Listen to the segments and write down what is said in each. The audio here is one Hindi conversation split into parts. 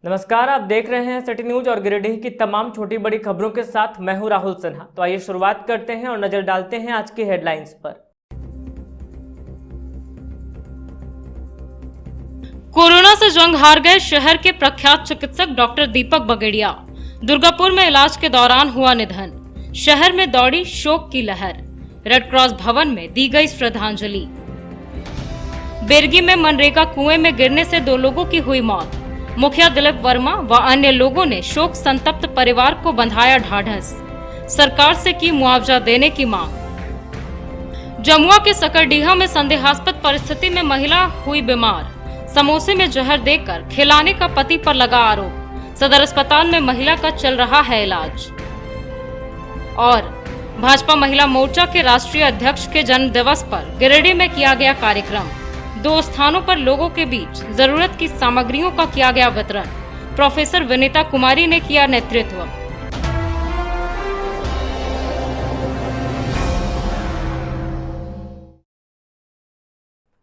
नमस्कार, आप देख रहे हैं सिटी न्यूज और गिरिडीह की तमाम छोटी बड़ी खबरों के साथ मैं हूं राहुल सिन्हा। तो आइए शुरुआत करते हैं और नजर डालते हैं आज की हेडलाइंस पर। कोरोना से जंग हार गए शहर के प्रख्यात चिकित्सक डॉक्टर दीपक बगेड़िया। दुर्गापुर में इलाज के दौरान हुआ निधन। शहर में दौड़ी शोक की लहर। रेड क्रॉस भवन में दी गई श्रद्धांजलि। बेरगी में मनरेगा कुएं में गिरने से 2 लोगों की हुई मौत। मुखिया दिलीप वर्मा व अन्य लोगों ने शोक संतप्त परिवार को बंधाया ढाढ़स। सरकार से की मुआवजा देने की मांग। जमुआ के सकरडीहा में संदेहास्पद परिस्थिति में महिला हुई बीमार। समोसे में जहर देकर खिलाने का पति पर लगा आरोप। सदर अस्पताल में महिला का चल रहा है इलाज। और भाजपा महिला मोर्चा के राष्ट्रीय अध्यक्ष के जन्म दिवस पर गिरिडीह में किया गया कार्यक्रम। 2 स्थानों पर लोगों के बीच जरूरत की सामग्रियों का किया गया वितरण। प्रोफेसर विनीता कुमारी ने किया नेतृत्व।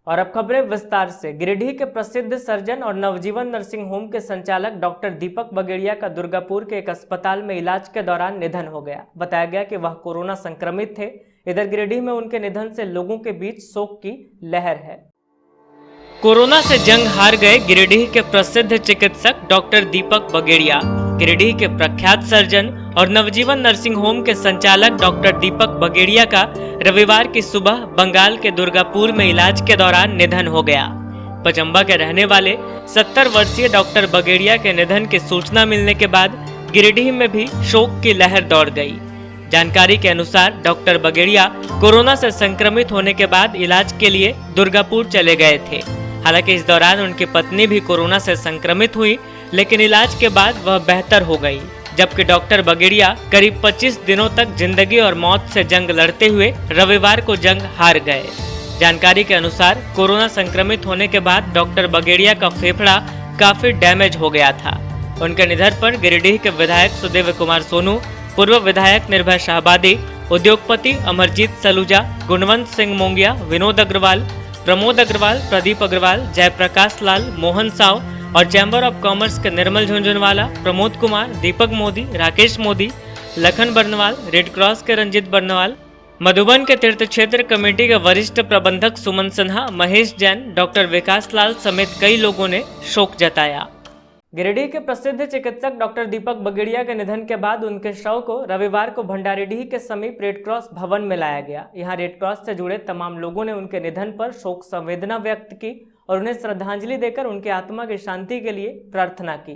और अब खबरें विस्तार से। गिरिडीह के प्रसिद्ध सर्जन और नवजीवन नर्सिंग होम के संचालक डॉक्टर दीपक बगेड़िया का दुर्गापुर के एक अस्पताल में इलाज के दौरान निधन हो गया। बताया गया कि वह कोरोना संक्रमित थे। इधर गिरिडीह में उनके निधन से लोगों के बीच शोक की लहर है। कोरोना से जंग हार गए गिरिडीह के प्रसिद्ध चिकित्सक डॉक्टर दीपक बगेड़िया। गिरिडीह के प्रख्यात सर्जन और नवजीवन नर्सिंग होम के संचालक डॉक्टर दीपक बगेड़िया का रविवार की सुबह बंगाल के दुर्गापुर में इलाज के दौरान निधन हो गया। पचम्बा के रहने वाले 70 वर्षीय डॉक्टर बगेड़िया के निधन की सूचना मिलने के बाद गिरिडीह में भी शोक की लहर दौड़ गई। जानकारी के अनुसार डॉक्टर बगेड़िया कोरोना से संक्रमित होने के बाद इलाज के लिए दुर्गापुर चले गए थे। हालांकि इस दौरान उनकी पत्नी भी कोरोना से संक्रमित हुई, लेकिन इलाज के बाद वह बेहतर हो गई। जबकि डॉक्टर बगेड़िया करीब 25 दिनों तक जिंदगी और मौत से जंग लड़ते हुए रविवार को जंग हार गए। जानकारी के अनुसार कोरोना संक्रमित होने के बाद डॉक्टर बगेड़िया का फेफड़ा काफी डैमेज हो गया था। उनके निधन पर गिरिडीह के विधायक सुदेव कुमार सोनू, पूर्व विधायक निर्भय शाहबादी, उद्योगपति अमरजीत सलूजा, गुणवंत सिंह मोंगिया, विनोद अग्रवाल, प्रमोद अग्रवाल, प्रदीप अग्रवाल, जयप्रकाश लाल, मोहन साव और चैम्बर ऑफ कॉमर्स के निर्मल झुंझुनवाला, प्रमोद कुमार, दीपक मोदी, राकेश मोदी, लखन बर्नवाल, रेड क्रॉस के रंजित बर्नवाल, मधुबन के तीर्थ क्षेत्र कमेटी के वरिष्ठ प्रबंधक सुमन सिन्हा, महेश जैन, डॉक्टर विकास लाल समेत कई लोगों ने शोक जताया। गिरिडीह के प्रसिद्ध चिकित्सक डॉक्टर दीपक बगेड़िया के निधन के बाद उनके शव को रविवार को भंडारीडीह के समीप रेड क्रॉस भवन में लाया गया। यहां रेड क्रॉस से जुड़े तमाम लोगों ने उनके निधन पर शोक संवेदना व्यक्त की और उन्हें श्रद्धांजलि देकर उनकी आत्मा की शांति के लिए प्रार्थना की।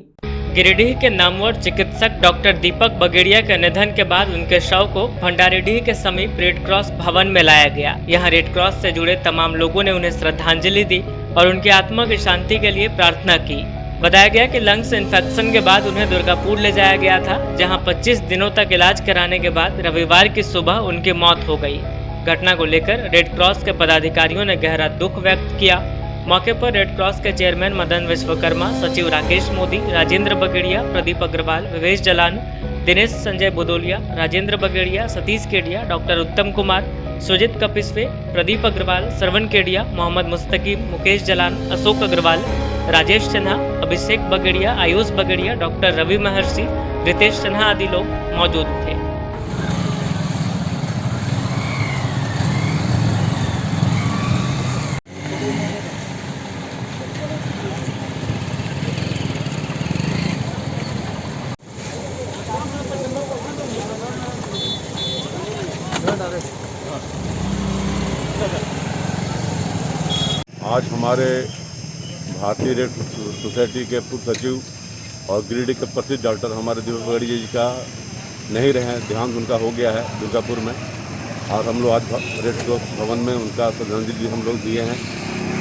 गिरिडीह के नामवर चिकित्सक डॉक्टर दीपक बगेड़िया के निधन के बाद उनके शव को भंडारीडीह के समीप रेड क्रॉस भवन में लाया गया। यहाँ रेड क्रॉस से जुड़े तमाम लोगों ने उन्हें श्रद्धांजलि दी और उनकी आत्मा की शांति के लिए प्रार्थना की। बताया गया कि लंग्स इन्फेक्शन के बाद उन्हें दुर्गापुर ले जाया गया था, जहां 25 दिनों तक इलाज कराने के बाद रविवार की सुबह उनकी मौत हो गई। घटना को लेकर रेड क्रॉस के पदाधिकारियों ने गहरा दुख व्यक्त किया। मौके पर रेड क्रॉस के चेयरमैन मदन विश्वकर्मा, सचिव राकेश मोदी, राजेंद्र बगेड़िया, प्रदीप अग्रवाल, विवेश जलान, दिनेश संजय बुदोलिया, राजेंद्र बगेड़िया, सतीश केडिया, डॉक्टर उत्तम कुमार, सुजित कपिस्वे, प्रदीप अग्रवाल, श्रवण केडिया, मोहम्मद मुस्तकीम, मुकेश जलान, अशोक अग्रवाल, राजेश सिन्हा, अभिषेक बगेड़िया, आयुष बगेड़िया, डॉक्टर रवि महर्षि, रितेश सिन्हा आदि लोग मौजूद थे। आज हमारे भारतीय रेड सोसाइटी के पूर्व सचिव और गिरिडीह के प्रसिद्ध डॉक्टर हमारे दीपक बगेड़िया जी का नहीं रहे, देहांत उनका हो गया है दुर्गापुर में। और हम लोग आज रेड क्रॉस भवन में उनका श्रद्धांजलि हम लोग दिए हैं।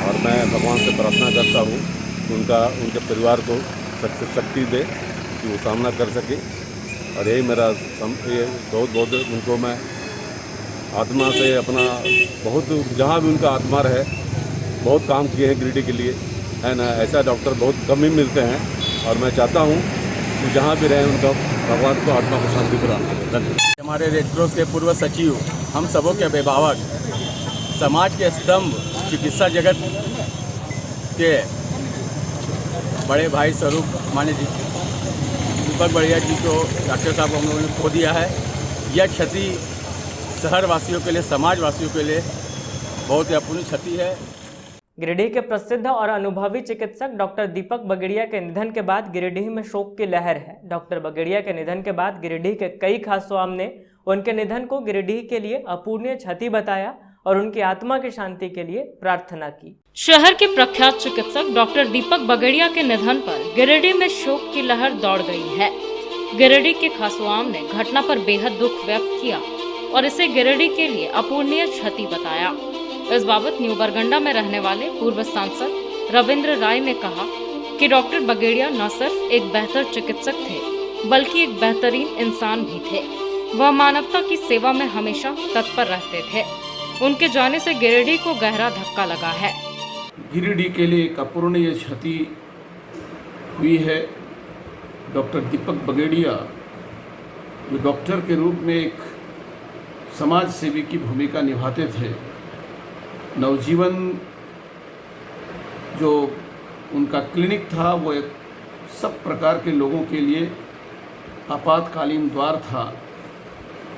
और मैं भगवान से प्रार्थना करता हूँ कि उनके परिवार को शक्ति दे कि वो सामना कर सके। और यही मेरा बहुत उनको मैं आत्मा से अपना बहुत जहाँ भी उनका आत्मा रहे, बहुत काम किए हैं गिरिडीह के लिए, है ना। ऐसा डॉक्टर बहुत कम ही मिलते हैं और मैं चाहता हूँ कि जहाँ भी रहे उनका भगवान को आत्मा को शांति प्रदान करें। धन्यवाद। हमारे रेड क्रॉस के पूर्व सचिव, हम सबों के अभिभावक, समाज के स्तंभ, चिकित्सा जगत के बड़े भाई स्वरूप मान्य दीपक बगड़िया जी को डॉक्टर साहब को हम लोगों ने खो दिया है। यह क्षति शहर वासियों के लिए, समाज वासियों के लिए बहुत ही अपूर्णीय क्षति है। गिरिडीह के प्रसिद्ध और अनुभवी चिकित्सक डॉक्टर दीपक बगड़िया के निधन के बाद गिरिडीह में शोक की लहर है। डॉक्टर बगड़िया के निधन के बाद गिरिडीह के कई खासोआम ने उनके निधन को गिरिडीह के लिए अपूर्णीय क्षति बताया और उनकी आत्मा की शांति के लिए प्रार्थना की। शहर के प्रख्यात चिकित्सक डॉक्टर दीपक बगड़िया के निधन पर गिरिडीह में शोक की लहर दौड़ गई है। गिरिडीह के खासोआम ने घटना पर बेहद दुख व्यक्त किया और इसे गिरिडीह के लिए अपूर्णीय क्षति बताया। इस बाबत न्यू बरगंडा में रहने वाले पूर्व सांसद रविंद्र राय ने कहा कि डॉक्टर बगड़िया न सिर्फ एक बेहतर चिकित्सक थे बल्कि एक बेहतरीन इंसान भी थे। वह मानवता की सेवा में हमेशा तत्पर रहते थे। उनके जाने से गिरिडीह को गहरा धक्का लगा है। गिरिडीह के लिए एक अपूर्णीय क्षति हुई है। डॉक्टर दीपक बगड़िया जो डॉक्टर के रूप में एक समाज सेवी की भूमिका निभाते थे। नवजीवन जो उनका क्लिनिक था वो एक सब प्रकार के लोगों के लिए आपातकालीन द्वार था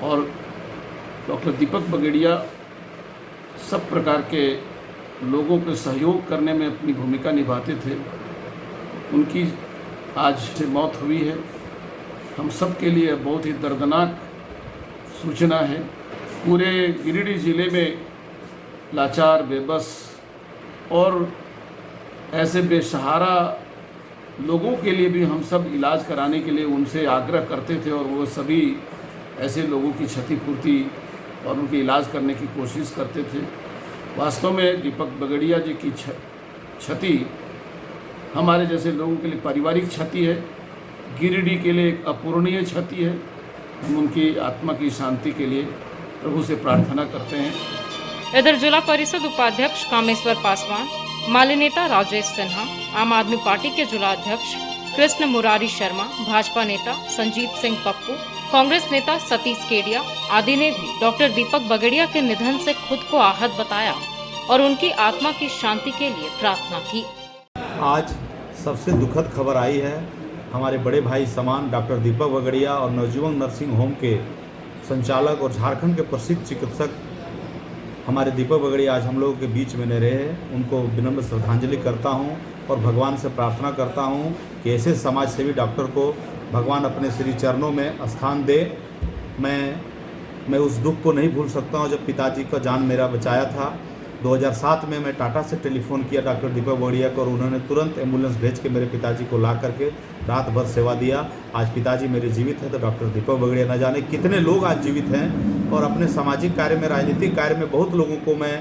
और डॉक्टर दीपक बगड़िया सब प्रकार के लोगों के सहयोग करने में अपनी भूमिका निभाते थे। उनकी आज मौत हुई है। हम सब के लिए बहुत ही दर्दनाक सूचना है। पूरे गिरिडीह ज़िले में लाचार, बेबस और ऐसे बेसहारा लोगों के लिए भी हम सब इलाज कराने के लिए उनसे आग्रह करते थे और वो सभी ऐसे लोगों की क्षतिपूर्ति और उनके इलाज करने की कोशिश करते थे। वास्तव में दीपक बगड़िया जी की क्षति हमारे जैसे लोगों के लिए पारिवारिक क्षति है, गिरिडीह के लिए एक अपूर्णीय क्षति है। हम उनकी आत्मा की शांति के लिए प्रभु से प्रार्थना करते हैं। इधर जिला परिषद उपाध्यक्ष कामेश्वर पासवान, माले नेता राजेश सिन्हा, आम आदमी पार्टी के जिला अध्यक्ष कृष्ण मुरारी शर्मा, भाजपा नेता संजीत सिंह पप्पू, कांग्रेस नेता सतीश केडिया आदि ने भी डॉक्टर दीपक बगड़िया के निधन से खुद को आहत बताया और उनकी आत्मा की शांति के लिए प्रार्थना की। आज सबसे दुखद खबर आई है। हमारे बड़े भाई समान डॉक्टर दीपक बगड़िया और नवजीवन नर्सिंग होम के संचालक और झारखंड के प्रसिद्ध चिकित्सक हमारे दीपक बगड़िया आज हम लोगों के बीच में नहीं रहे। उनको विनम्र श्रद्धांजलि करता हूं और भगवान से प्रार्थना करता हूं कि ऐसे समाज सेवी डॉक्टर को भगवान अपने श्री चरणों में स्थान दे। मैं उस दुख को नहीं भूल सकता हूं जब पिताजी का जान मेरा बचाया था। 2007 में मैं टाटा से टेलीफोन किया डॉक्टर दीपक बगड़िया को और उन्होंने तुरंत एम्बुलेंस भेज के मेरे पिताजी को ला करके रात भर सेवा दिया। आज पिताजी मेरे जीवित हैं तो डॉक्टर दीपक बगड़िया न जाने कितने लोग आज जीवित हैं और अपने सामाजिक कार्य में, राजनीतिक कार्य में बहुत लोगों को मैं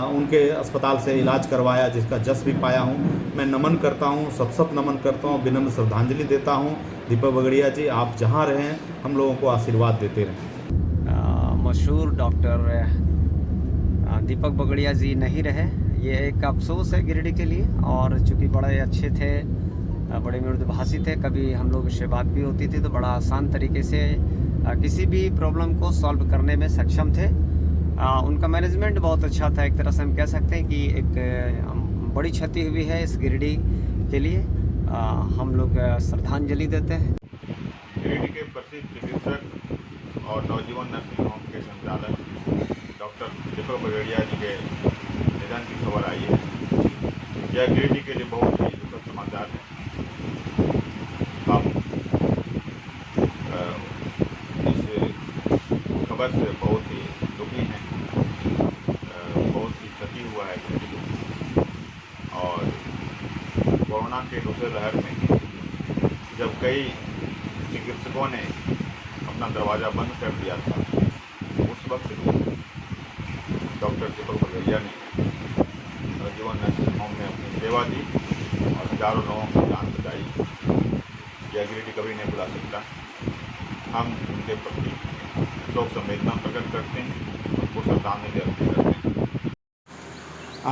उनके अस्पताल से इलाज करवाया, जिसका जस भी पाया हूँ। मैं नमन करता हूँ, सत नमन करता हूँ, विनम्र श्रद्धांजलि देता हूँ। दीपक बगड़िया जी आप जहाँ रहें हम लोगों को आशीर्वाद देते रहें। मशहूर डॉक्टर दीपक बगड़िया जी नहीं रहे, ये एक अफसोस है गिरिडीह के लिए। और चूँकि बड़े अच्छे थे, बड़े मृदुभाषी थे, कभी हम लोग से बात भी होती थी तो बड़ा आसान तरीके से किसी भी प्रॉब्लम को सॉल्व करने में सक्षम थे। उनका मैनेजमेंट बहुत अच्छा था। एक तरह से हम कह सकते हैं कि एक बड़ी क्षति हुई है इस गिरिडीह के लिए। हम लोग श्रद्धांजलि देते हैं। गिरिडीह के प्रसिद्ध चिकित्सक और नवजीवन नर्सिंग होम के संचालक डॉक्टर दीपक बगड़िया जी के निधन की खबर आई है। यह गिरिडीह के लिए बहुत ही दुखद समाचार है। हम इस खबर से बहुत ही दुखी हैं। बहुत ही क्षति हुआ है गिरिडीह को। और कोरोना के दूसरे लहर में जब कई चिकित्सकों ने अपना दरवाज़ा बंद कर दिया था, उस वक्त डॉक्टर दीपक बगड़िया ने नवजीवन नर्सिंग होम में अपनी सेवा दी और हजारों लोगों की जान बचाई। यह गिरिडीह कभी नहीं भुला सकता। हम उनके प्रति शोक संवेदना प्रकट करते हैं, उनको श्रद्धांजलि अर्पित करते हैं।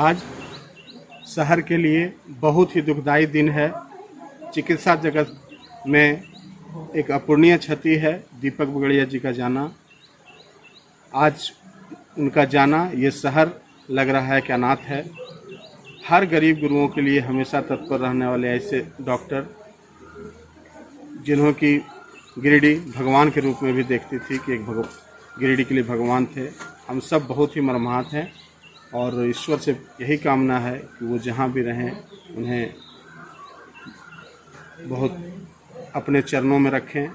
आज शहर के लिए बहुत ही दुखदायी दिन है। चिकित्सा जगत में एक अपूर्णीय क्षति है दीपक बगड़िया जी का जाना। आज उनका जाना ये शहर लग रहा है कि अनाथ है। हर गरीब गुरुओं के लिए हमेशा तत्पर रहने वाले ऐसे डॉक्टर जिन्हों की गिरिडीह भगवान के रूप में भी देखती थी कि एक गिरिडीह के लिए भगवान थे। हम सब बहुत ही मर्माहत हैं और ईश्वर से यही कामना है कि वो जहाँ भी रहें उन्हें बहुत अपने चरणों में रखें,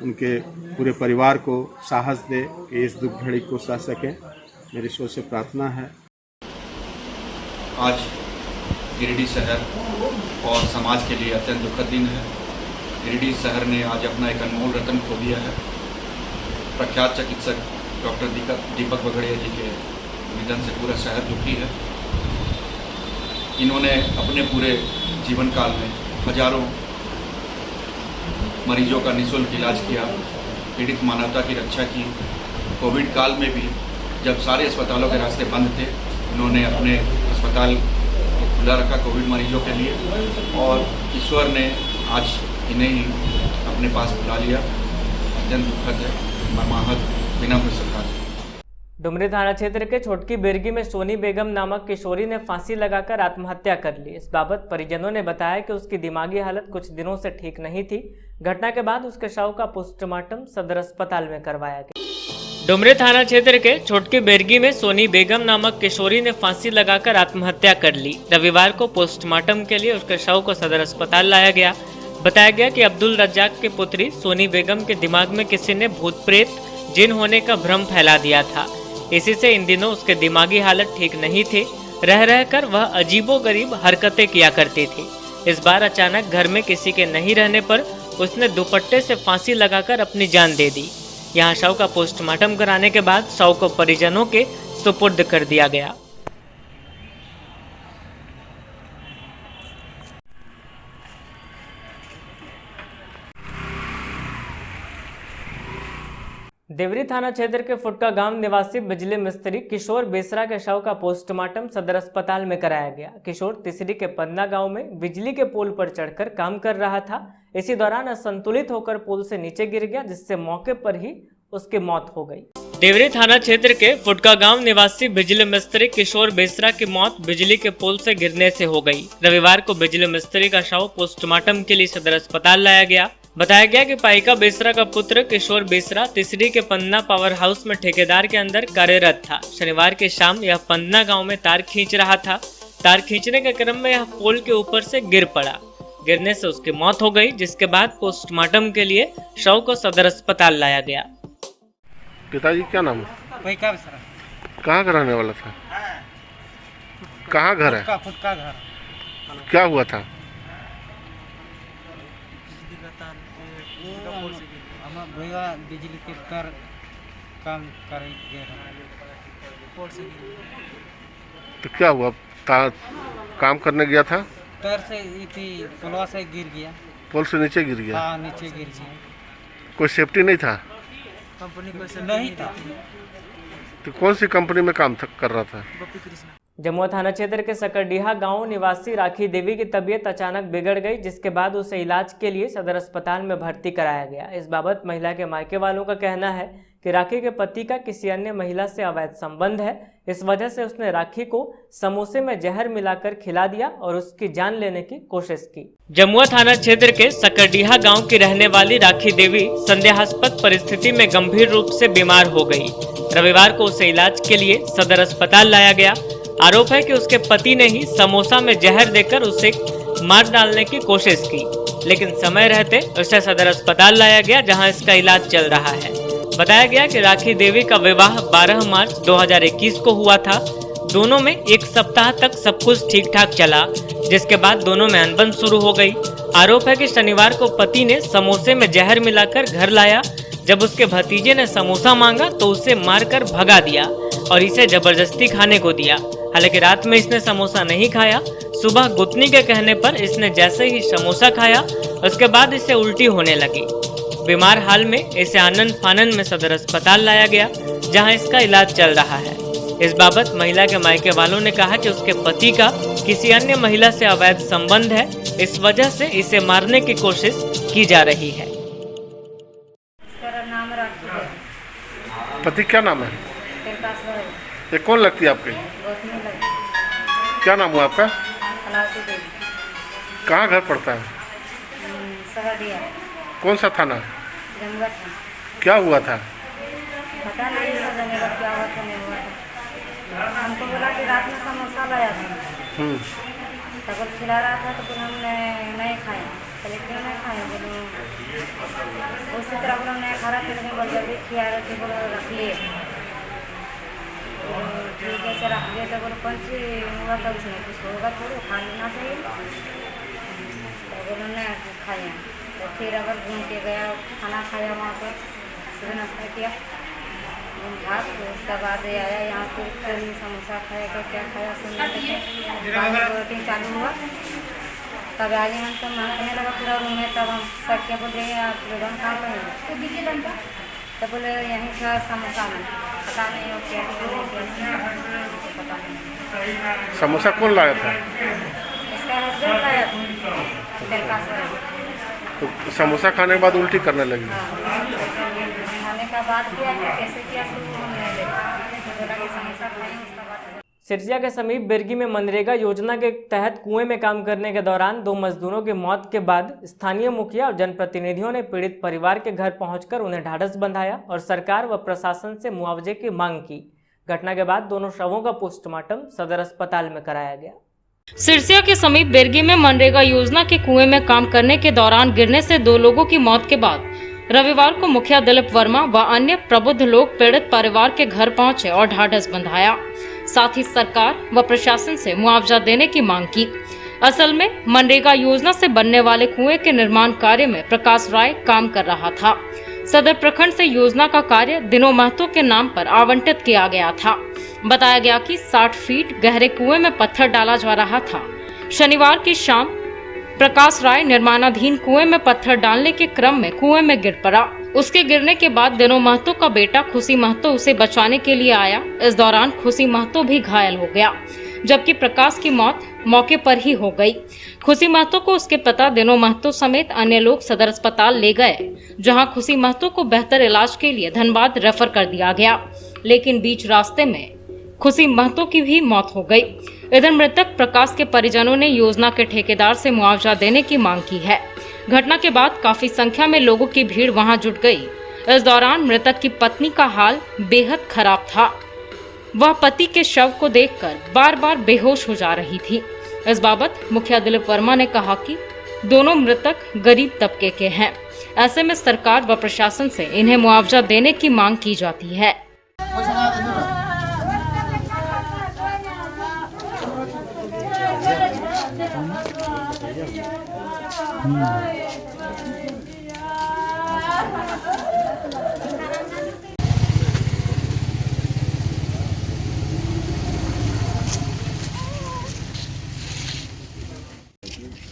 उनके पूरे परिवार को साहस दे कि इस दुख घड़ी को सह सकें। मेरी ईश्वर से प्रार्थना है। आज गिरिडीह शहर और समाज के लिए अत्यंत दुखद दिन है। गिरिडीह शहर ने आज अपना एक अनमोल रत्न खो दिया है। प्रख्यात चिकित्सक डॉक्टर दीपक बगड़िया जी के निधन से पूरा शहर दुखी है। इन्होंने अपने पूरे जीवन काल में हजारों मरीजों का निःशुल्क इलाज किया, पीड़ित मानवता की रक्षा की। कोविड काल में भी जब सारे अस्पतालों के रास्ते बंद थे, इन्होंने अपने अस्पताल को खुला रखा कोविड मरीजों के लिए और ईश्वर ने आज इन्हें ही अपने पास बुला लिया। अत्यंत दुखद है, मर्माहत, विनम्र श्रद्धांजलि। डुमरी थाना क्षेत्र के छोटकी बेरगी में सोनी बेगम नामक किशोरी ने फांसी लगाकर आत्महत्या कर ली। इस बाबत परिजनों ने बताया कि उसकी दिमागी हालत कुछ दिनों से ठीक नहीं थी। घटना के बाद उसके शव का पोस्टमार्टम सदर अस्पताल में करवाया गया। डुमरी थाना क्षेत्र के छोटकी बेरगी में सोनी बेगम नामक किशोरी ने फांसी लगाकर आत्महत्या कर ली। रविवार को पोस्टमार्टम के लिए उसके शव को सदर अस्पताल लाया गया। बताया गया कि अब्दुल रज्जाक की पुत्री सोनी बेगम के दिमाग में किसी ने भूत प्रेत जिन होने का भ्रम फैला दिया था। इसी से इन दिनों उसके दिमागी हालत ठीक नहीं थी। रह रहकर वह अजीबोगरीब हरकतें किया करती थी। इस बार अचानक घर में किसी के नहीं रहने पर उसने दुपट्टे से फांसी लगाकर अपनी जान दे दी। यहाँ शव का पोस्टमार्टम कराने के बाद शव को परिजनों के सुपुर्द कर दिया गया। देवरी थाना क्षेत्र के फुटका गांव निवासी बिजली मिस्त्री किशोर बेसरा के शव का पोस्टमार्टम सदर अस्पताल में कराया गया। किशोर तिसरी के पन्ना गांव में बिजली के पोल पर चढ़कर काम कर रहा था। इसी दौरान असंतुलित होकर पोल से नीचे गिर गया, जिससे मौके पर ही उसकी मौत हो गई। देवरी थाना क्षेत्र के फुटका गांव निवासी बिजली मिस्त्री किशोर बेसरा की मौत बिजली के पोल से गिरने से हो गई। रविवार को बिजली मिस्त्री का शव पोस्टमार्टम के लिए सदर अस्पताल लाया गया। बताया गया कि पाइका बेसरा का पुत्र किशोर बेसरा तिसरी के पन्ना पावर हाउस में ठेकेदार के अंदर कार्यरत था। शनिवार की शाम यह पन्ना गांव में तार खींच रहा था। तार खींचने के क्रम में यह पोल के ऊपर से गिर पड़ा। गिरने से उसकी मौत हो गई, जिसके बाद पोस्टमार्टम के लिए शव को सदर अस्पताल लाया गया। पिताजी क्या नाम है? पाइका बेसरा। कहाँ का रहने वाला था? कहाँ घर है? फुटका घर। क्या हुआ था? बिजली के तार काम कर तो क्या हुआ? काम करने गया था, तार से पुलवा से गिर गया। पोल से नीचे गिर गया? हाँ, नीचे गिर गया। कोई सेफ्टी नहीं था? कंपनी को नहीं था। तो कौन सी कंपनी में काम कर रहा था? जमुआ थाना क्षेत्र के सकरडीहा गांव निवासी राखी देवी की तबीयत अचानक बिगड़ गई, जिसके बाद उसे इलाज के लिए सदर अस्पताल में भर्ती कराया गया। इस बाबत महिला के मायके वालों का कहना है कि राखी के पति का किसी अन्य महिला से अवैध संबंध है। इस वजह से उसने राखी को समोसे में जहर मिलाकर खिला दिया और उसकी जान लेने की कोशिश की। जमुआ थाना क्षेत्र के सकरडीहा गांव की रहने वाली राखी देवी संदेहास्पद परिस्थिति में गंभीर रूप से बीमार हो गई। रविवार को उसे इलाज के लिए सदर अस्पताल लाया गया। आरोप है कि उसके पति ने ही समोसा में जहर देकर उसे मार डालने की कोशिश की, लेकिन समय रहते उसे सदर अस्पताल लाया गया, जहां इसका इलाज चल रहा है। बताया गया कि राखी देवी का विवाह 12 मार्च 2021 को हुआ था। दोनों में एक सप्ताह तक सब कुछ ठीक ठाक चला, जिसके बाद दोनों में अनबन शुरू हो गई। आरोप है कि शनिवार को पति ने समोसे में जहर मिलाकर घर लाया। जब उसके भतीजे ने समोसा मांगा तो उसे मारकर भगा दिया और इसे जबरदस्ती खाने को दिया। हालांकि रात में इसने समोसा नहीं खाया। सुबह गुतनी के कहने पर इसने जैसे ही समोसा खाया, उसके बाद इसे उल्टी होने लगी। बीमार हाल में इसे आनंद फानन में सदर अस्पताल लाया गया, जहां इसका इलाज चल रहा है। इस बाबत महिला के मायके वालों ने कहा कि उसके पति का किसी अन्य महिला से अवैध संबंध है, इस वजह से इसे मारने की कोशिश की जा रही है। पति क्या नाम है? ये कौन लगती है आपकी? क्या नाम हुआ आपका? कलावती देवी, कहाँ घर पड़ता है? सहरिया, कौन सा थाना? जमगढ़ था। क्या हुआ था? पता नहीं सब जनेगा क्या हुआ था, नहीं हुआ था। हमको बोला कि रात में समोसा लाया था, तब खिला रहा था तो फिर हमने नहीं खाया। पहले क्यों नहीं खाए? बोलो उसी तरह बोलो नहीं खा रहा, फिर बोल जल्दी खिला रहे थे, बोलो रख लिए। ठीक है, रख लिए तो बोलो कौन सी हुआ था, उसमें कुछ होगा थोड़ी, खा लेना चाहिए। तो बोलो नहीं खाया, तो फिर अगर घूम के गया, खाना खाया वहाँ पर, फिर नाश्ता किया भात, तो उसके बाद आया यहाँ फिर समोसा खाएगा, क्या खाया सुनने रोटी चालू हुआ। तब आज हम तो मांगने लगा पूरा रूम में, तब हम सर के बोल रहे हैं आप लोग कहाँ पर हैं? तो बोले यहीं था समोसा में, पता नहीं हो क्या पता नहीं। समोसा कौन लाया था? इसका हस्बैंड लाया था। तो समोसा खाने के बाद उल्टी करने लगी? खाने का बाद किया कि कैसे किया शुरू हमने देखा, बोला कि समोसा खाएं, उसका बाद सिरसिया के समीप बेरगी में मनरेगा योजना के तहत कुएं में काम करने के दौरान 2 मजदूरों की मौत के बाद स्थानीय मुखिया और जनप्रतिनिधियों ने पीड़ित परिवार के घर पहुंचकर उन्हें ढाढ़स बंधाया और सरकार व प्रशासन से मुआवजे की मांग की। घटना के बाद दोनों शवों का पोस्टमार्टम सदर अस्पताल में कराया गया। सिरसिया के समीप बेरगी में मनरेगा योजना के कुएं में काम करने के दौरान गिरने से 2 लोगों की मौत के बाद रविवार को मुखिया दिलीप वर्मा व अन्य प्रबुद्ध लोग पीड़ित परिवार के घर पहुंचे और ढाढ़स बंधाया, साथ ही सरकार व प्रशासन से मुआवजा देने की मांग की। असल में मनरेगा योजना से बनने वाले कुएं के निर्माण कार्य में प्रकाश राय काम कर रहा था। सदर प्रखंड से योजना का कार्य दिनों महतो के नाम पर आवंटित किया गया था। बताया गया कि 60 फीट गहरे कुएं में पत्थर डाला जा रहा था। शनिवार की शाम प्रकाश राय निर्माणाधीन कुएं में पत्थर डालने के क्रम में कुएं में गिर पड़ा। उसके गिरने के बाद दिनों महतो का बेटा खुशी महतो उसे बचाने के लिए आया। इस दौरान खुशी महतो भी घायल हो गया, जबकि प्रकाश की मौत मौके पर ही हो गई। खुशी महतो को उसके पिता दिनों महतो समेत अन्य लोग सदर अस्पताल ले गए, जहां खुशी महतो को बेहतर इलाज के लिए धनबाद रेफर कर दिया गया, लेकिन बीच रास्ते में खुशी महतो की भी मौत हो गई। इधर मृतक प्रकाश के परिजनों ने योजना के ठेकेदार से मुआवजा देने की मांग की है। घटना के बाद काफी संख्या में लोगों की भीड़ वहां जुट गई। इस दौरान मृतक की पत्नी का हाल बेहद खराब था। वह पति के शव को देखकर बार बार बेहोश हो जा रही थी। इस बाबत मुखिया दिलीप वर्मा ने कहा कि दोनों मृतक गरीब तबके के हैं। ऐसे में सरकार व प्रशासन से इन्हें मुआवजा देने की मांग की जाती है।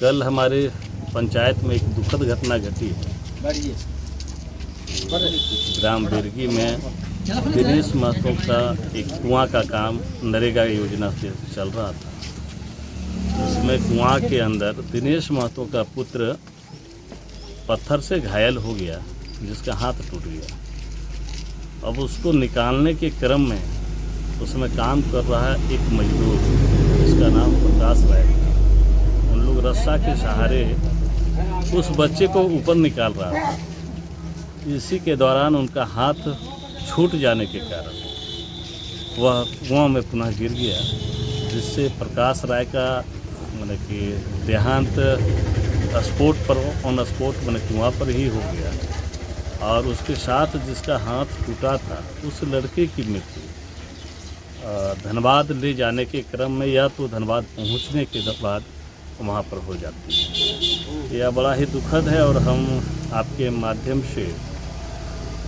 कल हमारे पंचायत में एक दुखद घटना घटी है। ग्राम बेरगी में दिनेश महतो का एक कुआं का काम नरेगा योजना से चल रहा था। इसमें कुआं के अंदर दिनेश महतो का पुत्र पत्थर से घायल हो गया, जिसका हाथ टूट गया। अब उसको निकालने के क्रम में उसमें काम कर रहा है एक मजदूर, जिसका नाम प्रकाश राय। उन लोग रस्सा के सहारे उस बच्चे को ऊपर निकाल रहा था। इसी के दौरान उनका हाथ छूट जाने के कारण वह कुआं में पुनः गिर गया, जिससे प्रकाश राय का मतलब कि देहांत स्पॉट पर ऑन स्पॉट मैंने कुआं पर ही हो गया। और उसके साथ जिसका हाथ टूटा था उस लड़के की मृत्यु धनबाद ले जाने के क्रम में या तो धनबाद पहुंचने के बाद वहाँ पर हो जाती है। यह बड़ा ही दुखद है और हम आपके माध्यम से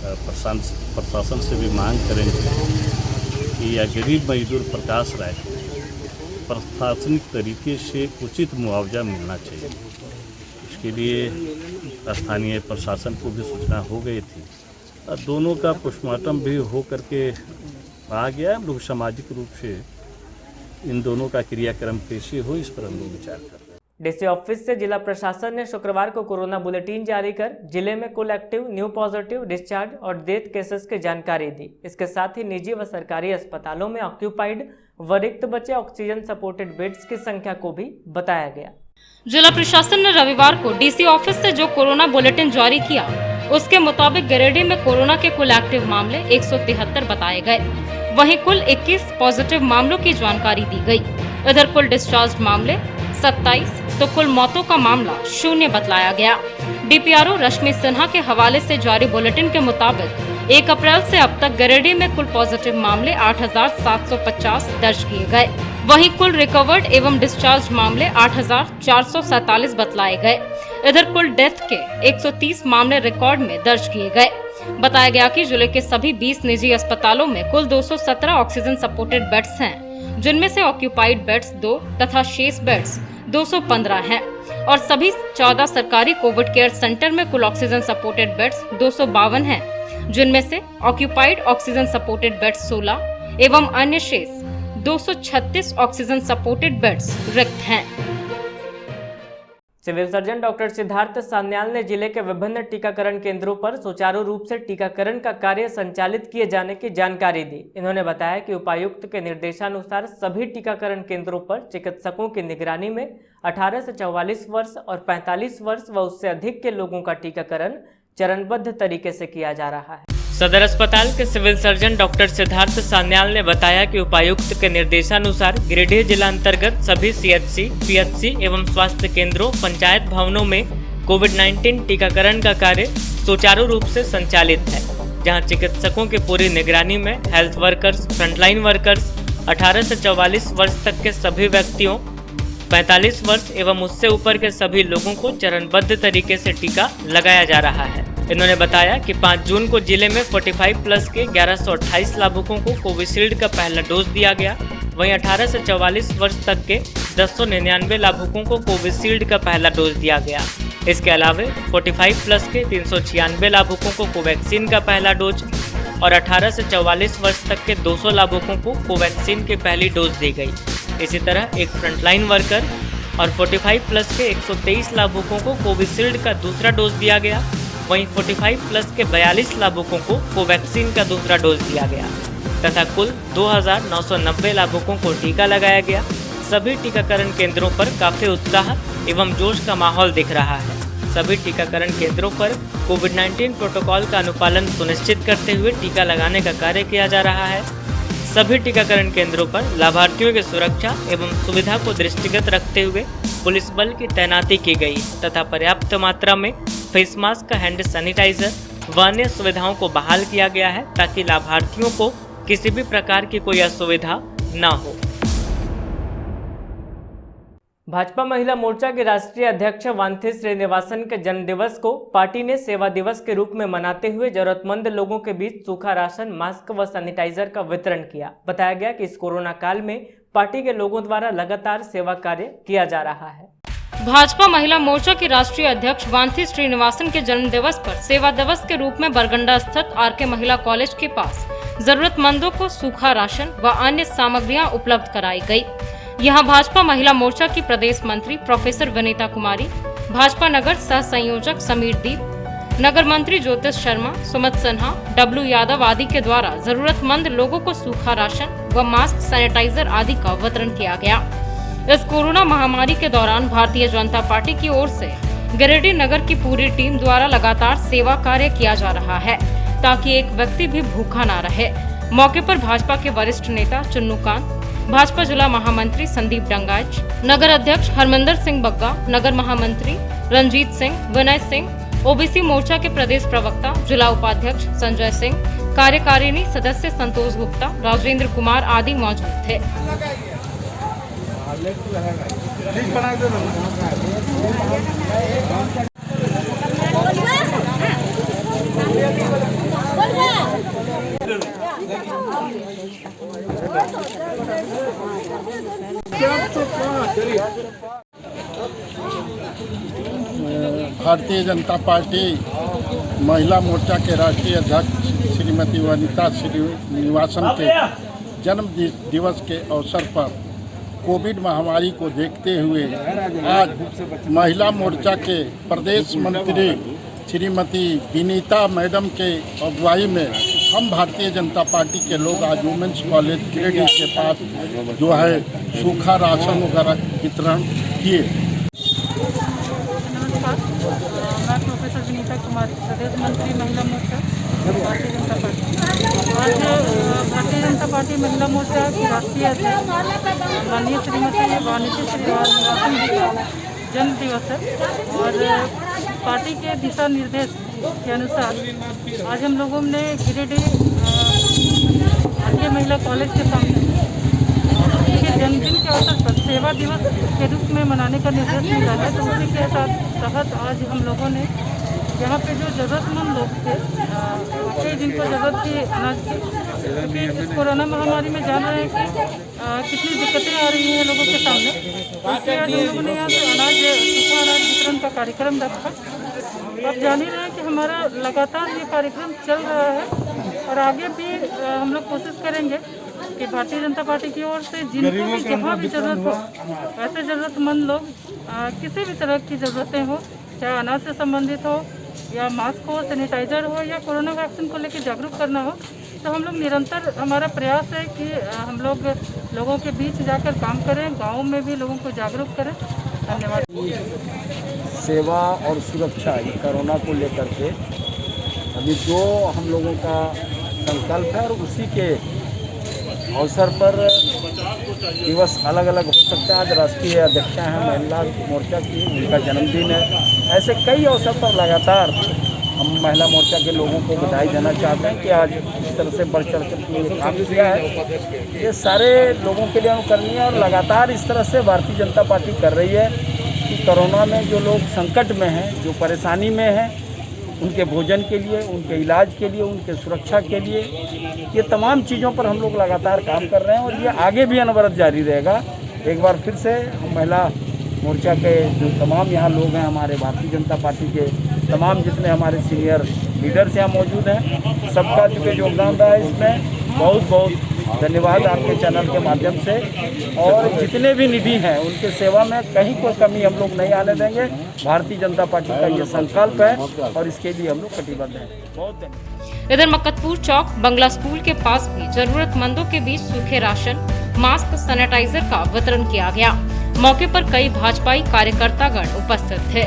प्रशासन से भी मांग करेंगे कि यह गरीब मजदूर प्रकाश राय को प्रशासनिक तरीके से उचित मुआवजा मिलना चाहिए। इसके लिए स्थानीय प्रशासन को भी सूचना हो गई थी और दोनों का पोस्टमार्टम भी हो करके आ गया। हम लोग सामाजिक रूप से इन दोनों का क्रियाक्रम कैसे हो, इस पर हम लोग विचार कर रहे हैं। डीसी ऑफिस से जिला प्रशासन ने शुक्रवार को कोरोना बुलेटिन जारी कर जिले में कुल एक्टिव, न्यू पॉजिटिव, डिस्चार्ज और डेथ केसेस की जानकारी दी। इसके साथ ही निजी व सरकारी अस्पतालों में ऑक्यूपाइड व रिक्त बचे ऑक्सीजन सपोर्टेड बेड्स की संख्या को भी बताया गया। जिला प्रशासन ने रविवार को डीसी ऑफिस से जो कोरोना बुलेटिन जारी किया, उसके मुताबिक गिरिडीह में कोरोना के कुल एक्टिव मामले 173 बताए गए। वहीं कुल 21 पॉजिटिव मामलों की जानकारी दी गई। इधर कुल डिस्चार्ज मामले 27 तो कुल मौतों का मामला 0 बतलाया गया। डीपीआरओ रश्मि सिन्हा के हवाले से जारी बुलेटिन के मुताबिक 1 अप्रैल से अब तक गिरिडीह में कुल पॉजिटिव मामले 8,750 दर्ज किए गए। वहीं कुल रिकवर्ड एवं डिस्चार्ज मामले 8,447 बतलाए गए। इधर कुल डेथ के 130 मामले रिकॉर्ड में दर्ज किए गए। बताया गया कि जिले के सभी 20 निजी अस्पतालों में कुल 217 ऑक्सीजन सपोर्टेड बेड्स हैं, जिनमें से ऑक्यूपाइड बेड्स 2 तथा शेष बेड्स 215 हैं और सभी 14 सरकारी कोविड केयर सेंटर में कुल ऑक्सीजन सपोर्टेड बेड्स 252 हैं, जिनमें से ऑक्यूपाइड ऑक्सीजन सपोर्टेड बेड्स 16 एवं अन्य शेष 236 ऑक्सीजन सपोर्टेड बेड्स रिक्त हैं। Civil surgeon doctor Siddharth Sanyal ने जिले के विभिन्न टीकाकरण केंद्रों पर सुचारू रूप से टीकाकरण का कार्य संचालित किए जाने की जानकारी दी। इन्होंने बताया कि उपायुक्त के निर्देशानुसार सभी टीकाकरण केंद्रों पर चिकित्सकों की निगरानी में 18 से 44 वर्ष और 45 वर्ष व उससे अधिक के लोगों का टीकाकरण चरणबद्ध तरीके से किया जा रहा है। सदर अस्पताल के civil surgeon doctor Siddharth Sanyal ने बताया कि उपायुक्त के निर्देशानुसार गिरिडीह जिला अंतर्गत सभी सीएचसी, पीएचसी एवं स्वास्थ्य केंद्रों, पंचायत भवनों में कोविड-19 टीकाकरण का कार्य सुचारू रूप से संचालित है, जहां चिकित्सकों की पूरी निगरानी में हेल्थ वर्कर्स, फ्रंटलाइन वर्कर्स, 18 से 44 वर्ष तक के सभी व्यक्तियों, 45 वर्ष एवं उससे ऊपर के सभी लोगों को चरणबद्ध तरीके से टीका लगाया जा रहा है। इन्होंने बताया कि 5 जून को जिले में 45 प्लस के 1128 लाभुकों को कोविशील्ड का पहला डोज दिया गया। वहीं 18 से 44 वर्ष तक के 1099 लाभुकों को कोविशील्ड का पहला डोज दिया गया। इसके अलावा 45 प्लस के 396 लाभुकों को कोवैक्सीन का पहला डोज और 18 से 44 वर्ष तक के 200 लाभुकों को कोवैक्सीन की पहली डोज दी गई। इसी तरह एक फ्रंटलाइन वर्कर और 45 प्लस के 123 लाभुकों को कोविशील्ड का दूसरा डोज दिया गया। वहीं 45 प्लस के 42 लाभुकों को कोवैक्सीन का दूसरा डोज दिया गया तथा कुल 2,990 लाभुकों को टीका लगाया गया। सभी टीकाकरण केंद्रों पर काफी उत्साह एवं जोश का माहौल दिख रहा है। सभी टीकाकरण केंद्रों पर कोविड-19 प्रोटोकॉल का अनुपालन सुनिश्चित करते हुए टीका लगाने का कार्य किया जा रहा है। सभी टीकाकरण केंद्रों पर लाभार्थियों की सुरक्षा एवं सुविधा को दृष्टिगत रखते हुए पुलिस बल की तैनाती की गई तथा पर्याप्त मात्रा में फेस मास्क, हैंड सैनिटाइजर व अन्य सुविधाओं को बहाल किया गया है ताकि लाभार्थियों को किसी भी प्रकार की कोई असुविधा न हो। भाजपा महिला मोर्चा के राष्ट्रीय अध्यक्ष वांथी श्रीनिवासन के जन्मदिवस को पार्टी ने सेवा दिवस के रूप में मनाते हुए जरूरतमंद लोगों के बीच सूखा राशन, मास्क व सैनिटाइजर का वितरण किया। बताया गया कि इस कोरोना काल में पार्टी के लोगों द्वारा लगातार सेवा कार्य किया जा रहा है। भाजपा महिला मोर्चा के राष्ट्रीय अध्यक्ष वांथी श्रीनिवासन के जन्म दिवस पर सेवा दिवस के रूप में बरगंडा स्थित आरके महिला कॉलेज के पास जरूरतमंदों को सूखा राशन व अन्य सामग्रियां उपलब्ध कराई गई। यहां भाजपा महिला मोर्चा की प्रदेश मंत्री प्रोफेसर विनीता कुमारी, भाजपा नगर सह संयोजक समीर दीप, नगर मंत्री ज्योतिष शर्मा, सुमित सिन्हा, डब्लू यादव आदि के द्वारा जरूरतमंद लोगों को सूखा राशन व मास्क, सैनिटाइजर आदि का वितरण किया गया। इस कोरोना महामारी के दौरान भारतीय जनता पार्टी की ओर से गिरिडीह नगर की पूरी टीम द्वारा लगातार सेवा कार्य किया जा रहा है ताकि एक व्यक्ति भी भूखा न रहे। मौके पर भाजपा के वरिष्ठ नेता चुन्नूकांत, भाजपा जिला महामंत्री संदीप डंगाच, नगर अध्यक्ष हरमिंदर सिंह बग्गा, नगर महामंत्री रंजीत सिंह, विनय सिंह, ओबीसी मोर्चा के प्रदेश प्रवक्ता, जिला उपाध्यक्ष संजय सिंह, कार्यकारिणी सदस्य संतोष गुप्ता, राजेंद्र कुमार आदि मौजूद थे। भारतीय जनता पार्टी महिला मोर्चा के राष्ट्रीय अध्यक्ष श्रीमती वनिता श्रीनिवासन के जन्म दिवस के अवसर पर कोविड महामारी को देखते हुए आज महिला मोर्चा के प्रदेश मंत्री श्रीमती विनीता मैडम के अगुवाई में हम भारतीय जनता पार्टी के लोग आज वुमेंस कॉलेज गिरिडीह के पास जो है सूखा राशन वगैरह वितरण किए। नमस्कार, मैं प्रोफेसर विनीता कुमारी, प्रदेश मंत्री महिला मोर्चा भारतीय जनता पार्टी। आज भारतीय जनता पार्टी महिला मोर्चा की राष्ट्रीय अध्यक्ष माननीय श्रीमती वाणिज्य श्रीवास निवासन जी का जन्म दिवस है और पार्टी के दिशा निर्देश के अनुसार आज हम लोगों ने गिरिडीह भारतीय महिला कॉलेज के सामने उनके जन्मदिन के अवसर पर सेवा दिवस के रूप में मनाने का निर्देश मिला है। तो उसी के तहत आज हम लोगों ने यहाँ पे जो ज़रूरतमंद लोग थे जिनको ज़रूरत थी अनाज की, क्योंकि इस कोरोना महामारी में जान रहे हैं कि कितनी दिक्कतें आ रही हैं लोगों के सामने, उसके आज हम लोगों ने यहाँ से सूखा अनाज वितरण का कार्यक्रम रखा। आप जान ही रहे हैं कि हमारा लगातार ये कार्यक्रम चल रहा है और आगे भी हम लोग कोशिश करेंगे कि भारतीय जनता पार्टी की ओर से जिनको भी जहाँ भी ज़रूरत हो, ऐसे ज़रूरतमंद लोग किसी भी तरह की ज़रूरतें हो, चाहे अनाज से संबंधित हो या मास्क हो, सैनिटाइज़र हो या कोरोना वैक्सीन को लेकर जागरूक करना हो, तो हम लोग निरंतर हमारा प्रयास है कि हम लोग लोगों के बीच जाकर काम करें, गाँव में भी लोगों को जागरूक करें। धन्यवाद। सेवा और सुरक्षा ये कोरोना को लेकर के अभी जो हम लोगों का संकल्प है और उसी के अवसर पर दिवस अलग अलग हो सकता है। आज राष्ट्रीय अध्यक्षा हैं महिला मोर्चा की, उनका जन्मदिन है। ऐसे कई अवसर पर लगातार हम महिला मोर्चा के लोगों को बधाई देना चाहते हैं कि आज इस तरह से बढ़ चढ़ कर ये काम किया है। ये सारे लोगों के लिए अनुकरणीय है और लगातार इस तरह से भारतीय जनता पार्टी कर रही है कि कोरोना में जो लोग संकट में हैं, जो परेशानी में हैं, उनके भोजन के लिए, उनके इलाज के लिए, उनके सुरक्षा के लिए, ये तमाम चीज़ों पर हम लोग लगातार काम कर रहे हैं और ये आगे भी अनवरत जारी रहेगा। एक बार फिर से हम महिला मोर्चा के जो तमाम यहाँ लोग हैं, हमारे भारतीय जनता पार्टी के तमाम जितने हमारे सीनियर लीडर्स यहाँ मौजूद हैं, सबका जो योगदान रहा है इसमें बहुत बहुत धन्यवाद आपके चैनल के माध्यम से। और जितने भी निधि हैं उनके सेवा में कहीं कोई कमी हम लोग नहीं आने देंगे। भारतीय जनता पार्टी का ये संकल्प है और इसके लिए हम लोग कटिबद्ध हैं। बहुत धन्यवाद। इधर मक्कतपुर चौक बंगला स्कूल के पास भी जरूरतमंदों के बीच सूखे राशन, मास्क, सैनिटाइजर का वितरण किया गया। मौके पर कई भाजपाई कार्यकर्तागण उपस्थित थे।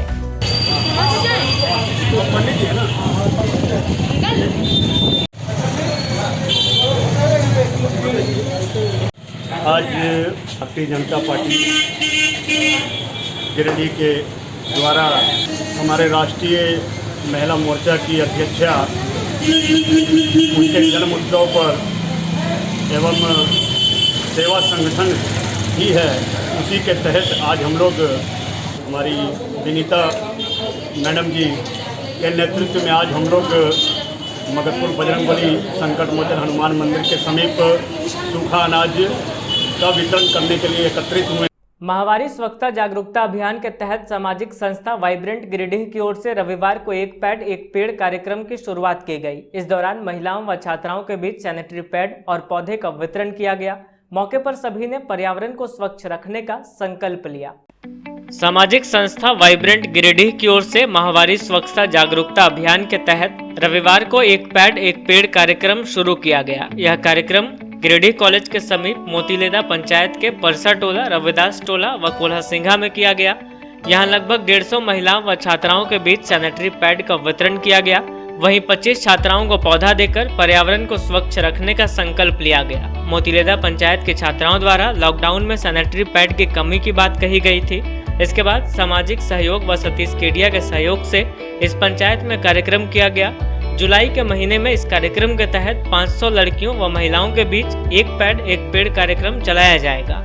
आज भारतीय जनता पार्टी गिरिडीह के द्वारा हमारे राष्ट्रीय महिला मोर्चा की अध्यक्षा उनके जन्म उत्सव पर एवं सेवा संगठन ही है, उसी के तहत आज हम लोग हमारी विनीता मैडम जी के नेतृत्व में आज हम लोग मगतपुर बजरंगबली संकट मोचन हनुमान मंदिर के समीप सूखा अनाज का वितरण करने के लिए एकत्रित हुए। महामारी स्वच्छता जागरूकता अभियान के तहत सामाजिक संस्था वाइब्रेंट गिरिडीह की ओर से रविवार को एक पैड एक पेड़ कार्यक्रम की शुरुआत की गई। इस दौरान महिलाओं व छात्राओं के बीच सैनिटरी पैड और पौधे का वितरण किया गया। मौके पर सभी ने पर्यावरण को स्वच्छ रखने का संकल्प लिया। सामाजिक संस्था वाइब्रेंट गिरिडीह की ओर से महामारी स्वच्छता जागरूकता अभियान के तहत रविवार को एक पैड एक पेड़ कार्यक्रम शुरू किया गया। यह कार्यक्रम गिरिडीह कॉलेज के समीप मोतीलेदा पंचायत के परसा टोला, रविदास टोला व कोल्हा सिंघा में किया गया। यहां लगभग 150 महिलाओं व छात्राओं के बीच सैनिटरी पैड का वितरण किया गया। वहीं 25 छात्राओं को पौधा देकर पर्यावरण को स्वच्छ रखने का संकल्प लिया गया। मोतीलेदा पंचायत की छात्राओं द्वारा लॉकडाउन में सैनिटरी पैड की कमी की बात कही गई थी। इसके बाद सामाजिक सहयोग व सतीश केडिया के सहयोग से इस पंचायत में कार्यक्रम किया गया। जुलाई के महीने में इस कार्यक्रम के तहत 500 लड़कियों व महिलाओं के बीच एक पैड एक पेड़ कार्यक्रम चलाया जाएगा।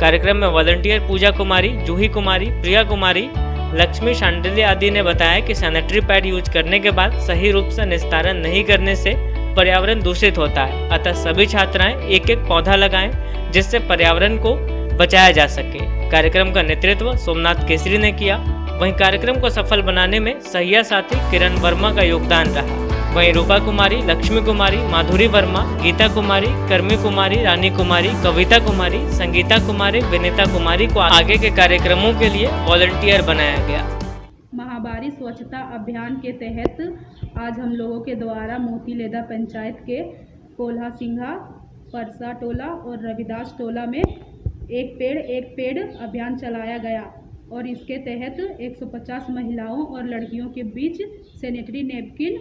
कार्यक्रम में वॉलंटियर पूजा कुमारी, जूही कुमारी, प्रिया कुमारी, लक्ष्मी शांडिल्य आदि ने बताया कि सैनिटरी पैड यूज करने के बाद सही रूप से निस्तारण नहीं करने से पर्यावरण दूषित होता है। अतः सभी छात्राएं एक एक पौधा लगाएं जिससे पर्यावरण को बचाया जा सके। कार्यक्रम का नेतृत्व सोमनाथ केसरी ने किया। वहीं कार्यक्रम को सफल बनाने में सहिया साथी किरण वर्मा का योगदान रहा। वहीं रूपा कुमारी, लक्ष्मी कुमारी, माधुरी वर्मा, गीता कुमारी, कर्मी कुमारी, रानी कुमारी, कविता कुमारी, संगीता कुमारी, विनीता कुमारी को आगे के कार्यक्रमों के लिए वॉलंटियर बनाया गया। महामारी स्वच्छता अभियान के तहत आज हम लोगों के द्वारा मोतीलेदा पंचायत के कोल्हा सिंघा, परसा टोला और रविदास टोला में एक पेड़ अभियान चलाया गया और इसके तहत 150 महिलाओं और लड़कियों के बीच सैनिटरी नैपकिन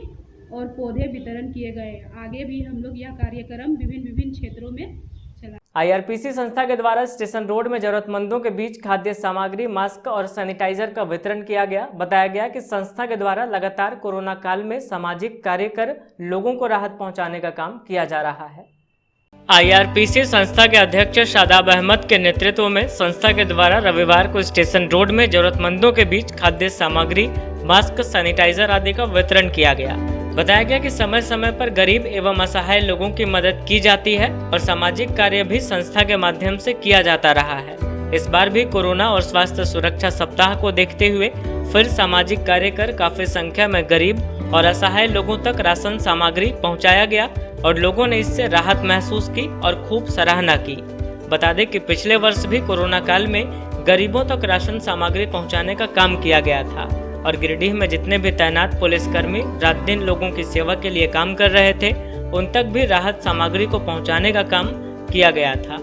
और पौधे वितरण किए गए। आगे भी हम लोग यह कार्यक्रम विभिन्न क्षेत्रों में चला। IRPC संस्था के द्वारा स्टेशन रोड में जरूरतमंदों के बीच खाद्य सामग्री, मास्क और सैनिटाइजर का वितरण किया गया। बताया गया कि संस्था के द्वारा लगातार कोरोना काल में सामाजिक कार्य कर लोगों को राहत पहुंचाने का काम किया जा रहा है। IRPC संस्था के अध्यक्ष शादाब अहमद के नेतृत्व में संस्था के द्वारा रविवार को स्टेशन रोड में जरूरतमंदों के बीच खाद्य सामग्री, मास्क, सैनिटाइजर आदि का वितरण किया गया। बताया गया कि समय समय पर गरीब एवं असहाय लोगों की मदद की जाती है और सामाजिक कार्य भी संस्था के माध्यम से किया जाता रहा है। इस बार भी कोरोना और स्वास्थ्य सुरक्षा सप्ताह को देखते हुए फिर सामाजिक कार्य कर काफी संख्या में गरीब और असहाय लोगों तक राशन सामग्री पहुंचाया गया और लोगों ने इससे राहत महसूस की और खूब सराहना की। बता दें कि पिछले वर्ष भी कोरोना काल में गरीबों तक राशन सामग्री पहुंचाने का काम किया गया था और गिरिडीह में जितने भी तैनात पुलिसकर्मी रात दिन लोगों की सेवा के लिए काम कर रहे थे, उन तक भी राहत सामग्री को पहुंचाने का काम किया गया था।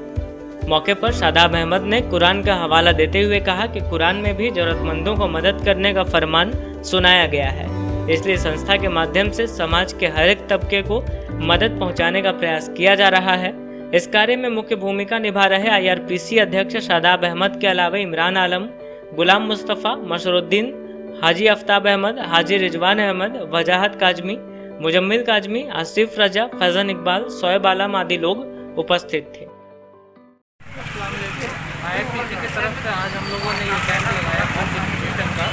मौके पर शादाब अहमद ने कुरान का हवाला देते हुए कहा कि कुरान में भी जरूरतमंदों को मदद करने का फरमान सुनाया गया है, इसलिए संस्था के माध्यम से समाज के हर एक तबके को मदद पहुंचाने का प्रयास किया जा रहा है। इस कार्य में मुख्य भूमिका निभा रहे IRPC अध्यक्ष शादाब अहमद के अलावा इमरान आलम, गुलाम मुस्तफ़ा, मशरुद्दीन, हाजी आफ्ताब अहमद, हाजी रिजवान अहमद, वजाहत काजमी, मुजम्मिल काजमी, आसिफ रजा, फैजन इकबाल, शोएब आलम आदि लोग उपस्थित थे। IRPC की तरफ से आज हम लोगों ने ये कैंप लगाया फूड डिस्ट्रीब्यूशन का,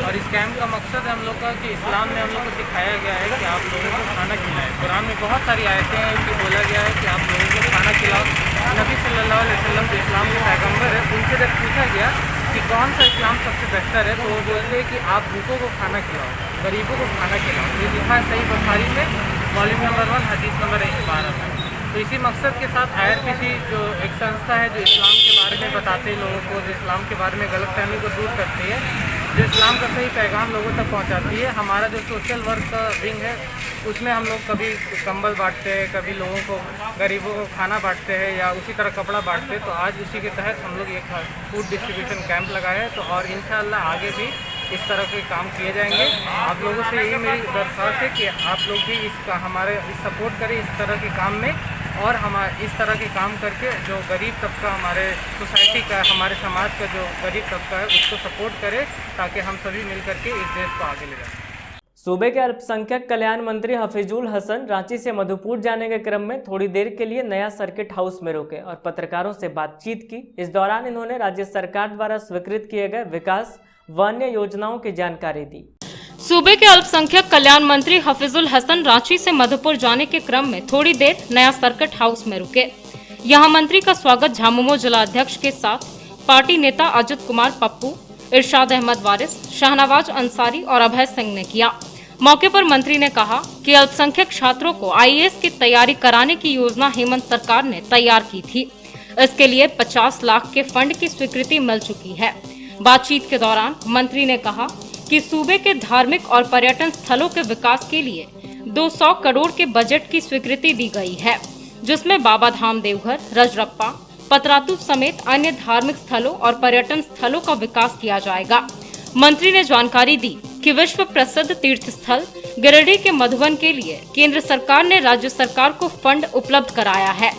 और इस कैंप का मकसद हम लोग का कि इस्लाम में हम लोग को सिखाया गया है कि आप लोगों को खाना खिलाएं। कुरान में बहुत सारी आयतें हैं कि बोला गया है कि आप लोगों को खाना खिलाओ। नबी सल्लल्लाहु अलैहि वसल्लम जो इस्लाम के पैगम्बर है, उनसे जब पूछा गया कि कौन सा इस्लाम सबसे बेहतर है, तो वो बोलते हैं कि आप भूखों को खाना खिलाओ, गरीबों को खाना खिलाओ। ये लिखा है सही बुखारी में, वॉल्यूम नंबर 1, हदीस नंबर 112 में। तो इसी मकसद के साथ IRPC जो एक संस्था है जो इस्लाम के बारे में बताते हैं लोगों को, जो इस्लाम के बारे में गलतफहमी को दूर करती है, जो इस्लाम का सही पैगाम लोगों तक पहुंचाती है। हमारा जो सोशल वर्क का विंग है, उसमें हम लोग कभी कंबल बांटते हैं, कभी लोगों को, गरीबों को खाना बांटते हैं या उसी तरह कपड़ा बांटते हैं। तो आज उसी के तहत हम लोग एक फूड डिस्ट्रीब्यूशन कैंप लगाए हैं। तो और इंशाअल्लाह आगे भी इस तरह के काम किए जाएंगे। आप लोगों से यही मेरी दरख्वास्त है कि आप लोग भी इसका हमारे सपोर्ट करें इस तरह के काम में, और हमारे इस तरह के काम करके जो गरीब तबका, हमारे सोसाइटी का, हमारे समाज का जो गरीब तबका है, उसको सपोर्ट करें ताकि हम सभी मिल करके इस देश को आगे ले जाएं। सूबे के अल्पसंख्यक कल्याण मंत्री हफीजुल हसन रांची से मधुपुर जाने के क्रम में थोड़ी देर के लिए नया सर्किट हाउस में रुके और पत्रकारों से बातचीत की। इस दौरान इन्होंने राज्य सरकार द्वारा स्वीकृत किए गए विकास व अन्य योजनाओं की जानकारी दी। सूबे के अल्पसंख्यक कल्याण मंत्री हफीजुल हसन रांची से मधुपुर जाने के क्रम में थोड़ी देर नया सर्किट हाउस में रुके। यहां मंत्री का स्वागत झामुमो जिला अध्यक्ष के साथ पार्टी नेता अजित कुमार पप्पू, इरशाद अहमद वारिस, शाहनवाज अंसारी और अभय सिंह ने किया। मौके पर मंत्री ने कहा कि अल्पसंख्यक छात्रों को IAS की तैयारी कराने की योजना हेमंत सरकार ने तैयार की थी। इसके लिए 50 लाख के फंड की स्वीकृति मिल चुकी है। बातचीत के दौरान मंत्री ने कहा कि सूबे के धार्मिक और पर्यटन स्थलों के विकास के लिए 200 करोड़ के बजट की स्वीकृति दी गई है, जिसमें बाबा धाम देवघर, रजरप्पा, पतरातू समेत अन्य धार्मिक स्थलों और पर्यटन स्थलों का विकास किया जाएगा। मंत्री ने जानकारी दी कि विश्व प्रसिद्ध तीर्थ स्थल गिरिडीह के मधुबन के लिए केंद्र सरकार ने राज्य सरकार को फंड उपलब्ध कराया है।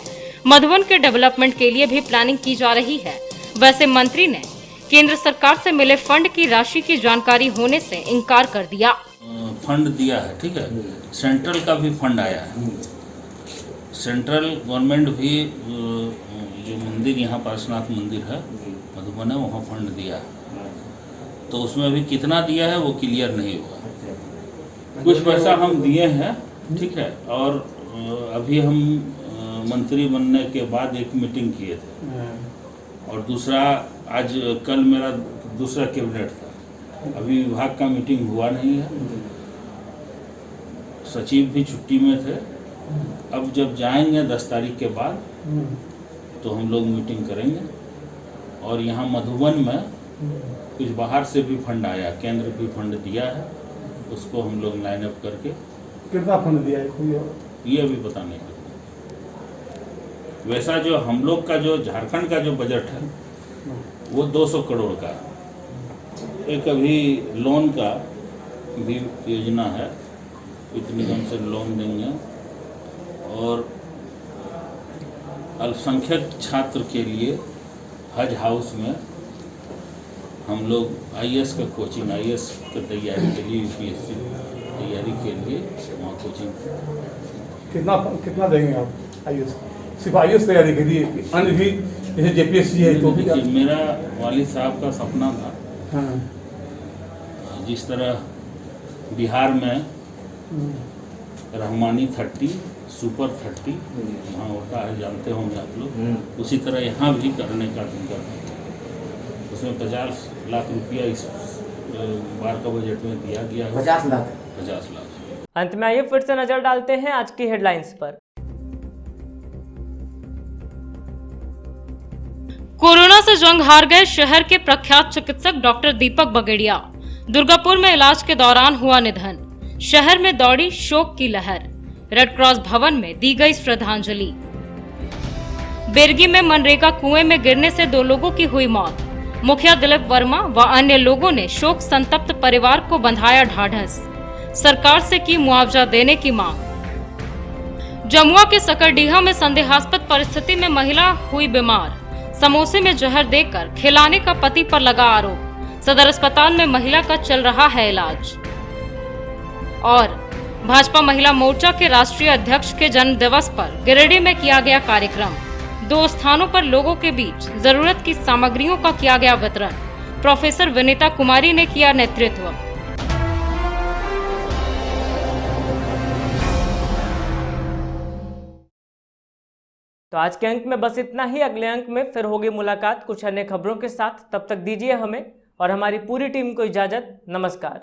मधुबन के डेवलपमेंट के लिए भी प्लानिंग की जा रही है। वैसे मंत्री ने केंद्र सरकार से मिले फंड की राशि की जानकारी होने से इनकार कर दिया। फंड दिया है, ठीक है, सेंट्रल का भी फंड आया है। सेंट्रल गवर्नमेंट भी जो मंदिर यहाँ पार्श्वनाथ मंदिर है मधुबन है, वहाँ फंड दिया है। तो उसमें भी कितना दिया है वो क्लियर नहीं हुआ। कुछ पैसा हम दिए हैं, ठीक है, और अभी हम मंत्री बनने के बाद एक मीटिंग किए थे, और दूसरा आज कल मेरा दूसरा कैबिनेट था। अभी विभाग का मीटिंग हुआ नहीं है, सचिव भी छुट्टी में थे। अब जब जाएंगे 10 तारीख के बाद तो हम लोग मीटिंग करेंगे। और यहाँ मधुबन में कुछ बाहर से भी फंड आया, केंद्र भी फंड दिया है, उसको हम लोग लाइन अप करके कितना फंड दिया है कोई और? ये अभी पता नहीं है। वैसा जो हम लोग का जो झारखंड का जो बजट है वो 200 करोड़ का है। एक अभी लोन का भी योजना है, वित्त निगम से लोन देंगे और अल्पसंख्यक छात्र के लिए हज हाउस में हम लोग आईएएस का कोचिंग, आईएएस की तैयारी के लिए, यूपीएससी तैयारी के लिए वहाँ कोचिंग। कितना देंगे आप आईएएस? सिर्फ आईएएस तैयारी के लिए, अन्य भी जैसे जेपीएससी है तो भी? मेरा वालिद साहब का सपना था। हाँ। जिस तरह बिहार में रहमानी 30 सुपर 30 यहाँ होता है, जानते होंगे आप लोग, उसी तरह यहाँ भी करने का उनका, उसमें 50 लाख रुपया इस बार का बजट में दिया गया है। 50 लाख। अंत में आइए फिर से नजर डालते हैं आज की हेडलाइंस पर। कोरोना से जंग हार गए शहर के प्रख्यात चिकित्सक डॉक्टर दीपक बगेड़िया। दुर्गापुर में इलाज के दौरान हुआ निधन। शहर में दौड़ी शोक की लहर। रेड क्रॉस भवन में दी गई श्रद्धांजलि। बेरगी में मनरेगा कुएं में गिरने से 2 लोगों की हुई मौत। मुखिया दिलीप वर्मा व अन्य लोगों ने शोक संतप्त परिवार को बंधाया ढाढ़स। सरकार से की मुआवजा देने की मांग। जमुआ के सकरडीहा में संदेहास्पद परिस्थिति में महिला हुई बीमार। समोसे में जहर देकर खिलाने का पति पर लगा आरोप। सदर अस्पताल में महिला का चल रहा है इलाज। और भाजपा महिला मोर्चा के राष्ट्रीय अध्यक्ष के जन्म दिवस पर गिरिडीह में किया गया कार्यक्रम। 2 स्थानों पर लोगों के बीच जरूरत की सामग्रियों का किया गया वितरण। प्रोफेसर विनीता कुमारी ने किया नेतृत्व। तो आज के अंक में बस इतना ही। अगले अंक में फिर होगी मुलाकात कुछ अन्य खबरों के साथ। तब तक दीजिए हमें और हमारी पूरी टीम को इजाजत। नमस्कार।